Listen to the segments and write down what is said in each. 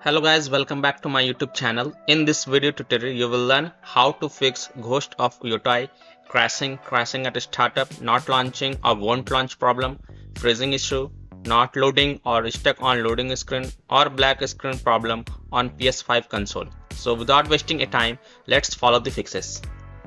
Hello guys, welcome back to my YouTube channel. In this video tutorial, you will learn how to fix Ghost of Yōtei crashing at a startup, not launching or won't launch problem, freezing issue, not loading or stuck on loading screen, or black screen problem on PS5 console. So without wasting a time, let's follow the fixes.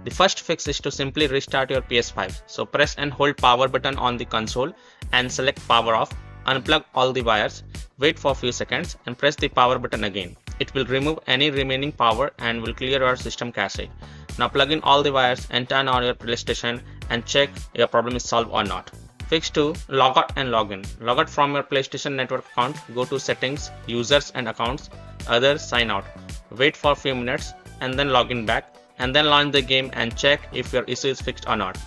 The first fix is to simply restart your PS5. So press and hold power button on the console and select power off. Unplug all the wires, wait for a few seconds and press the power button again. It will remove any remaining power and will clear your system cache. Now plug in all the wires and turn on your PlayStation and check your problem is solved or not. Fix 2. Logout and login. Logout from your PlayStation network account, go to settings, users and accounts, others, sign out. Wait for a few minutes and then log in back and then launch the game and check if your issue is fixed or not.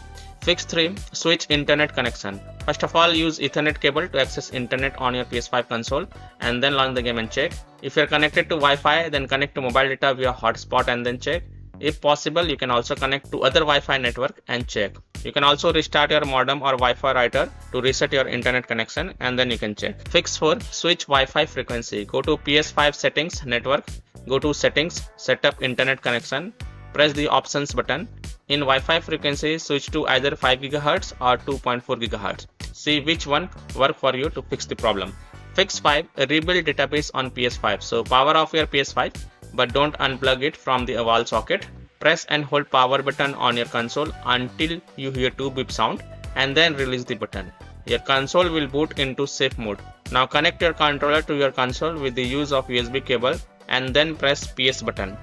Fix 3. Switch internet connection. First of all, use Ethernet cable to access internet on your PS5 console and then launch the game and check. If you are connected to Wi-Fi, then connect to mobile data via hotspot and then check. If possible, you can also connect to other Wi-Fi network and check. You can also restart your modem or Wi-Fi router to reset your internet connection and then you can check. Fix 4. Switch Wi-Fi frequency. Go to PS5 settings, network, go to settings, set up internet connection, press the options button. In Wi-Fi frequency, switch to either 5 GHz or 2.4 GHz. See which one works for you to fix the problem. Fix 5. Rebuild database on PS5. So power off your PS5 but don't unplug it from the wall socket. Press and hold power button on your console until you hear 2 beep sound and then release the button. Your console will boot into safe mode. Now connect your controller to your console with the use of USB cable and then press PS button.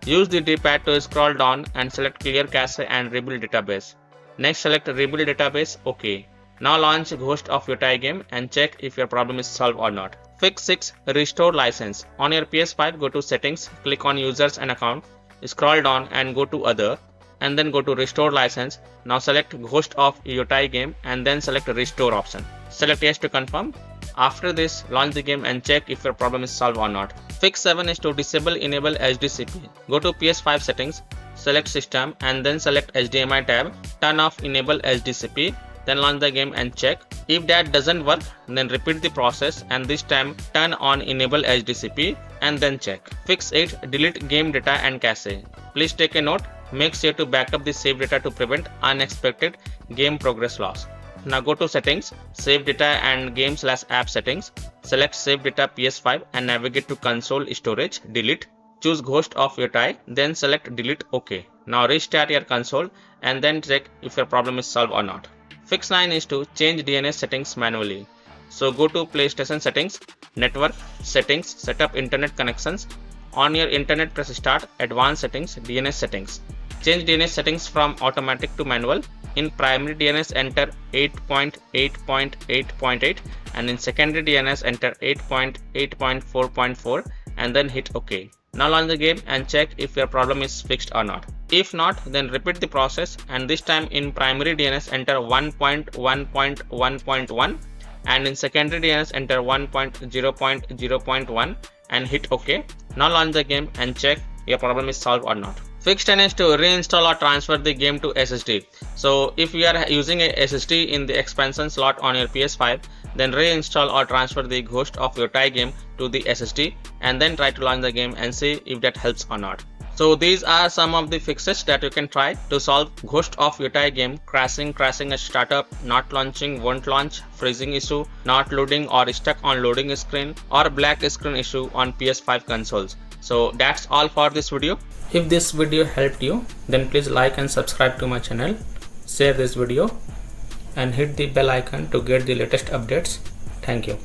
Use the D-pad to scroll down and select clear cache and rebuild database. Next select rebuild database, OK. Now launch Ghost of Yōtei game and check if your problem is solved or not. Fix 6. Restore license. On your PS5, go to settings, click on users and account, scroll down and go to other and then go to restore license. Now select Ghost of Yōtei game and then select restore option. Select yes to confirm. After this, launch the game and check if your problem is solved or not. Fix 7 is to enable HDCP. Go to PS5 settings, select system and then select HDMI tab, turn off enable HDCP, then launch the game and check. If that doesn't work, then repeat the process and this time turn on enable HDCP and then check. Fix 8. Delete game data and cache. Please take a note, make sure to back up the save data to prevent unexpected game progress loss. Now go to settings, save data and game/app settings, select save data PS5 and navigate to console storage, delete, choose Ghost of Yōtei, then select delete OK. Now restart your console and then check if your problem is solved or not. Fix 9 is to change DNS settings manually. So go to PlayStation settings, network, settings, set up internet connections. On your internet press start, advanced settings, DNS settings. Change DNS settings from automatic to manual. In primary DNS enter 8.8.8.8 and in secondary DNS enter 8.8.4.4 and then hit OK. Now launch the game and check if your problem is fixed or not. If not, then repeat the process and this time in primary DNS enter 1.1.1.1 and in secondary DNS enter 1.0.0.1 and hit OK. Now launch the game and check your problem is solved or not. Fix 10 is to reinstall or transfer the game to SSD. So if you are using a SSD in the expansion slot on your PS5, then reinstall or transfer the Ghost of Yōtei game to the SSD and then try to launch the game and see if that helps or not. So these are some of the fixes that you can try to solve Ghost of Yōtei game crashing at startup, not launching, won't launch, freezing issue, not loading or stuck on loading screen, or black screen issue on PS5 consoles. So that's all for this video. If this video helped you, then please like and subscribe to my channel, share this video and hit the bell icon to get the latest updates. Thank you.